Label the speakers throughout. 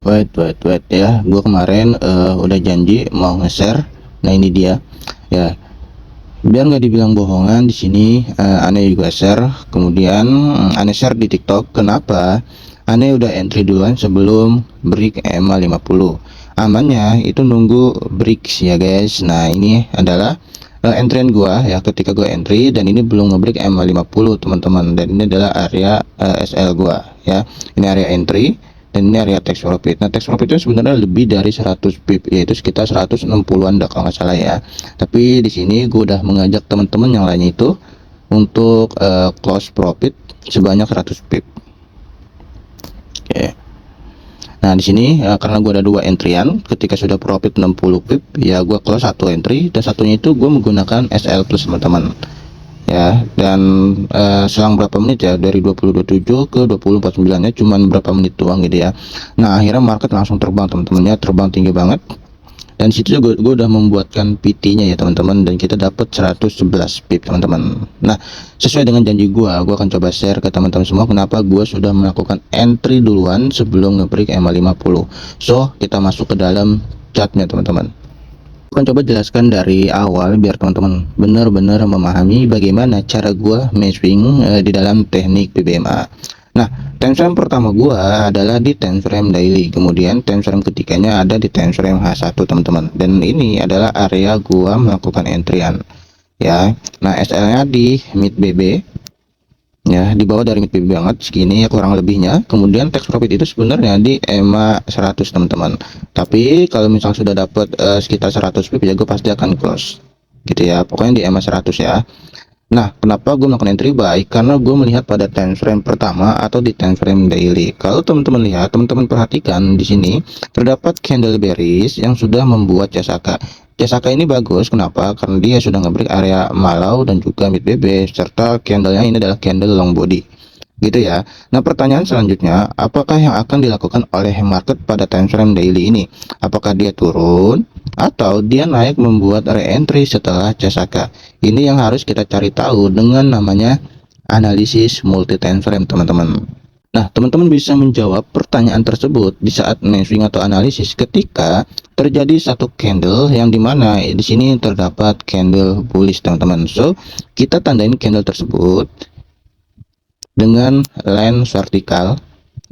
Speaker 1: Wait ya, gue kemarin udah janji mau nge-share. Nah ini dia ya, biar nggak dibilang bohongan di sini. Aneh juga share, kemudian aneh share di TikTok. Kenapa? Aneh udah entry duluan sebelum break EMA 50. Amannya itu nunggu break ya guys. Nah ini adalah entryan gua ya, ketika gua entry dan ini belum ngebreak EMA 50 teman-teman, dan ini adalah area SL gua ya. Ini area entry dan ini area tax profit. Nah, tax profit itu sebenarnya lebih dari 100 pip, yaitu sekitar 160-an dah kalau nggak salah ya. Tapi di sini gue udah mengajak teman-teman yang lainnya itu untuk close profit sebanyak 100 pip. Oke. Nah, di sini karena gue ada dua entryan, ketika sudah profit 60 pip, ya gue close satu entry dan satunya itu gue menggunakan SL plus teman-teman. Ya, dan selang berapa menit ya, dari 20.27 ke 20.49 ya, cuman berapa menit doang gitu ya. Nah, akhirnya market langsung terbang teman-teman ya, terbang tinggi banget. Dan situ juga gue udah membuatkan PT-nya ya teman-teman, dan kita dapat 111 pip teman-teman. Nah, sesuai dengan janji gue akan coba share ke teman-teman semua kenapa gue sudah melakukan entry duluan sebelum nge-break EMA 50. So, kita masuk ke dalam chartnya teman-teman. Akan coba jelaskan dari awal biar teman-teman benar-benar memahami bagaimana cara gua matching di dalam teknik PBMA. Nah, time frame pertama gua adalah di time frame daily, kemudian time frame ketiganya ada di time frame H1 teman-teman. Dan ini adalah area gua melakukan entryan ya. Nah, SL-nya di mid BB ya, di bawah dari mid PB banget segini ya kurang lebihnya. Kemudian tax profit itu sebenarnya di EMA 100 teman-teman, tapi kalau misal sudah dapat sekitar 100 pip ya gue pasti akan close gitu ya, pokoknya di EMA 100 ya. Nah, kenapa gue melakukan entry buy? Karena gue melihat pada time frame pertama atau di time frame daily. Kalau teman-teman lihat, teman-teman perhatikan di sini terdapat candle bearish yang sudah membuat CSAK. CSAK ini bagus, kenapa? Karena dia sudah ngebreak area Malau dan juga mid BB, serta candlenya ini adalah candle long body gitu ya. Nah, pertanyaan selanjutnya, apakah yang akan dilakukan oleh market pada time frame daily ini? Apakah dia turun atau dia naik membuat re-entry setelah CSAK? Ini yang harus kita cari tahu dengan namanya analisis multi time frame teman-teman. Nah, teman-teman bisa menjawab pertanyaan tersebut di saat measuring atau analisis ketika terjadi satu candle yang dimana di sini terdapat candle bullish teman-teman. So, kita tandain candle tersebut dengan line vertikal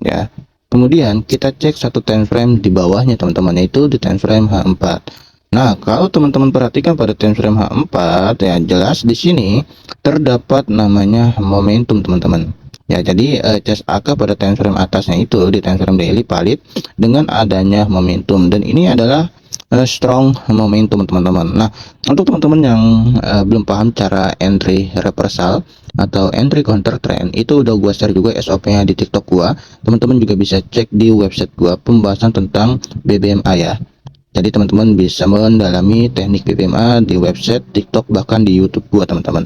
Speaker 1: ya. Kemudian kita cek satu time frame di bawahnya teman-teman, yaitu di time frame H4. Nah, kalau teman-teman perhatikan pada time frame H4 ya, jelas di sini terdapat namanya momentum teman-teman. Ya, jadi CSAK pada time frame atasnya itu di time frame daily valid dengan adanya momentum, dan ini adalah strong momentum teman-teman. Nah, untuk teman-teman yang belum paham cara entry reversal atau entry counter trend, itu udah gua share juga SOP-nya di TikTok gua. Teman-teman juga bisa cek di website gua pembahasan tentang BBMA ya. Jadi teman-teman bisa mendalami teknik BBMA di website, TikTok, bahkan di YouTube gua teman-teman.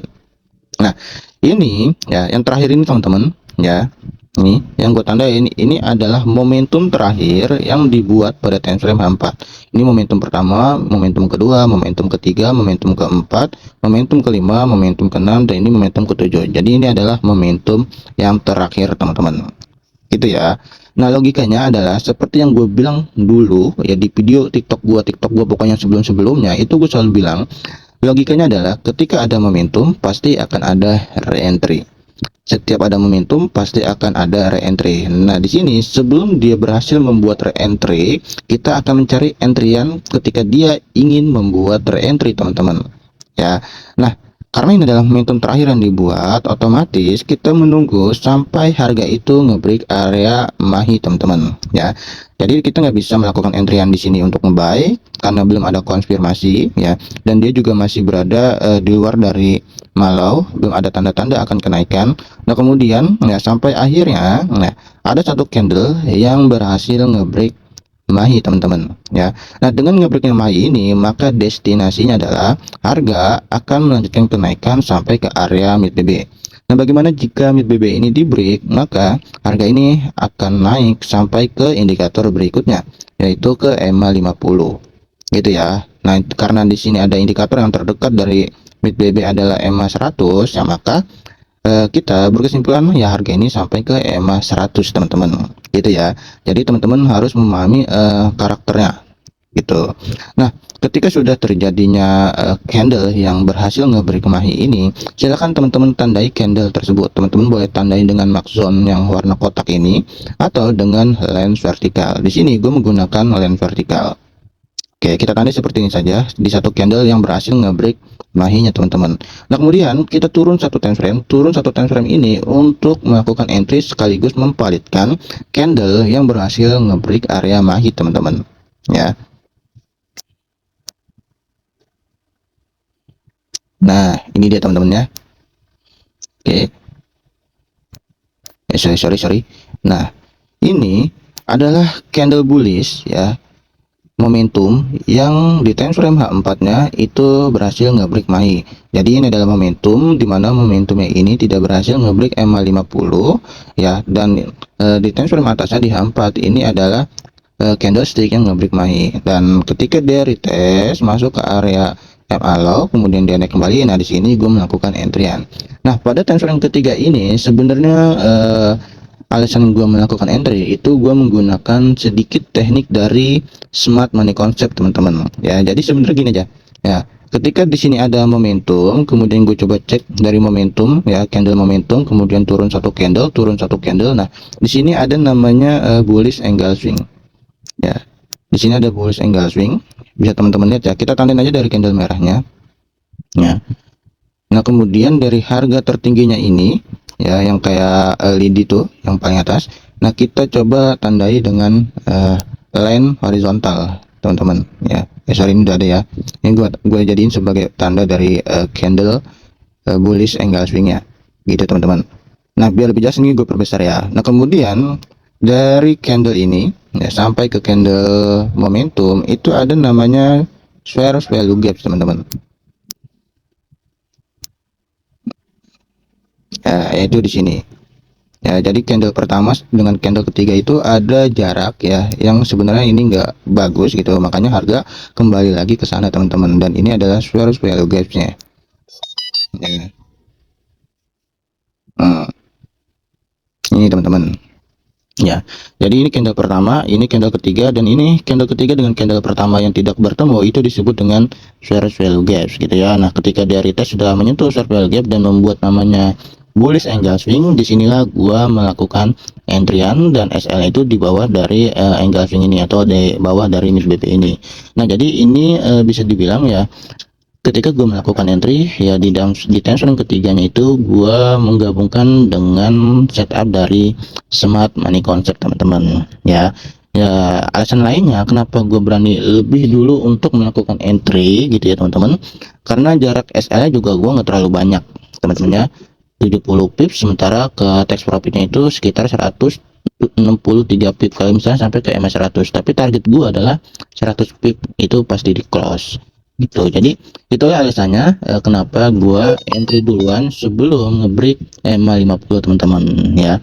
Speaker 1: Nah, ini ya yang terakhir ini teman-teman ya. Ini yang gue tanda ini adalah momentum terakhir yang dibuat pada time frame H4. Ini momentum pertama, momentum kedua, momentum ketiga, momentum keempat, momentum kelima, momentum keenam, dan ini momentum ketujuh. Jadi ini adalah momentum yang terakhir teman-teman. Gitu ya. Nah, logikanya adalah seperti yang gue bilang dulu ya di video TikTok gua pokoknya sebelum-sebelumnya itu gue selalu bilang, logikanya adalah ketika ada momentum pasti akan ada re-entry. Setiap ada momentum pasti akan ada re-entry. Nah, di sini sebelum dia berhasil membuat re-entry, kita akan mencari entryan ketika dia ingin membuat re-entry, teman-teman. Ya. Nah, karena ini adalah momentum terakhir yang dibuat, otomatis kita menunggu sampai harga itu ngebreak area mahi, teman-teman. Ya. Jadi kita nggak bisa melakukan entryan di sini untuk nge-buy karena belum ada konfirmasi ya, dan dia juga masih berada di luar dari Malau, belum ada tanda-tanda akan kenaikan. Nah, kemudian ya sampai akhirnya nah ada satu candle yang berhasil ngebreak mahi, teman-teman ya. Nah, dengan ngebreaknya mahi ini, maka destinasinya adalah harga akan melanjutkan kenaikan sampai ke area mid BB. Nah, bagaimana jika mid BB ini di break? Maka harga ini akan naik sampai ke indikator berikutnya, yaitu ke EMA 50 gitu ya. Nah, karena di sini ada indikator yang terdekat dari mid BB adalah EMA 100 ya, maka kita berkesimpulan ya harga ini sampai ke EMA 100 teman-teman gitu ya. Jadi teman-teman harus memahami karakternya gitu. Nah, ketika sudah terjadinya candle yang berhasil nge-break mahi ini, silakan teman-teman tandai candle tersebut. Teman-teman boleh tandai dengan mark zone yang warna kotak ini atau dengan line vertikal. Di sini gue menggunakan line vertikal. Oke, kita tandai seperti ini saja di satu candle yang berhasil nge-break mahinya teman-teman. Nah, kemudian kita turun satu time frame ini untuk melakukan entry sekaligus mempalitkan candle yang berhasil nge-break area mahi teman-teman. Ya. Nah, ini dia teman-teman ya. Oke. Sorry. Nah, ini adalah candle bullish ya. Momentum yang di time frame H4-nya itu berhasil nge-break mahi. Jadi ini adalah momentum di mana momentumnya ini tidak berhasil nge-break EMA 50 ya, dan di time frame atasnya di H4 ini adalah candlestick yang nge-break mahi, dan ketika dia retest masuk ke area MA low kemudian dia naik kembali. Nah, di sini gue melakukan entryan. Nah, pada time frame ketiga ini sebenarnya alasan gue melakukan entry itu gue menggunakan sedikit teknik dari smart money concept teman-teman ya. Jadi sebenarnya gini aja ya, ketika di sini ada momentum kemudian gue coba cek dari momentum ya, candle momentum kemudian turun satu candle. Nah, di sini ada namanya bullish angle swing ya. Di sini ada bullish angle swing, bisa teman-teman lihat ya. Kita tandain aja dari candle merahnya ya. Nah, kemudian dari harga tertingginya ini ya, yang kayak lidi tuh yang paling atas. Nah, kita coba tandai dengan line horizontal teman-teman ya. Sorry, ini udah ada ya. Ini gue jadiin sebagai tanda dari candle bullish angle swingnya gitu teman-teman. Nah, biar lebih jelas ini gue perbesar ya. Nah, kemudian dari candle ini ya sampai ke candle momentum itu ada namanya Square Value Gap teman-teman. Yaitu di sini ya. Jadi candle pertama dengan candle ketiga itu ada jarak ya, yang sebenarnya ini enggak bagus gitu, makanya harga kembali lagi ke sana teman-teman. Dan ini adalah Square Value Gap-nya ya. Ini teman-teman ya. Jadi ini candle pertama, ini candle ketiga, dan ini candle ketiga dengan candle pertama yang tidak bertemu itu disebut dengan Square Value Gap gitu ya. Nah, ketika dia retest sudah menyentuh Square Value Gap dan membuat namanya bullish angle swing, disinilah gua melakukan entryan dan SL itu di bawah dari angle swing ini atau di bawah dari mid BP ini. Nah, jadi ini bisa dibilang ya, ketika gue melakukan entry ya di time frame ketiganya itu gue menggabungkan dengan setup dari smart money concept teman-teman ya. Alasan lainnya kenapa gue berani lebih dulu untuk melakukan entry gitu ya teman-teman, karena jarak SL nya juga gue nggak terlalu banyak teman-teman ya, 70 pips, sementara ke tax profitnya itu sekitar 163 pip kalau misalnya sampai ke EMA 100, tapi target gue adalah 100 pip itu pasti di close gitu. Jadi itulah alasannya kenapa gua entry duluan sebelum ngebreak EMA 50 teman-teman ya.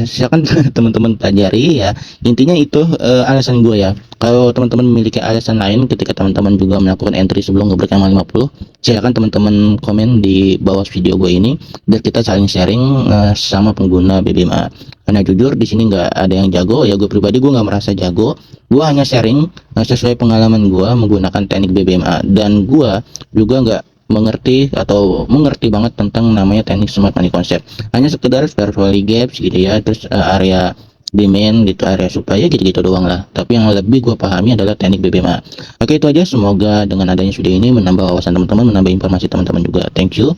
Speaker 1: Silakan teman-teman pelajari ya. Intinya itu alasan gua ya. Kalau teman-teman memiliki alasan lain ketika teman-teman juga melakukan entry sebelum ngebreak EMA 50, silakan teman-teman komen di bawah video gue ini biar kita saling sharing sama pengguna BBMA. Karena jujur di sini nggak ada yang jago ya, gue pribadi gue nggak merasa jago. Gue hanya sharing sesuai pengalaman gue menggunakan teknik BBMA, dan gue juga nggak mengerti banget tentang namanya teknik smart money concept. Hanya sekedar fair value gaps gitu ya, terus area demand gitu, area supaya gitu-gitu doang lah. Tapi yang lebih gue pahami adalah teknik BBMA. Oke, itu aja. Semoga dengan adanya video ini menambah wawasan teman-teman, menambah informasi teman-teman juga. Thank you.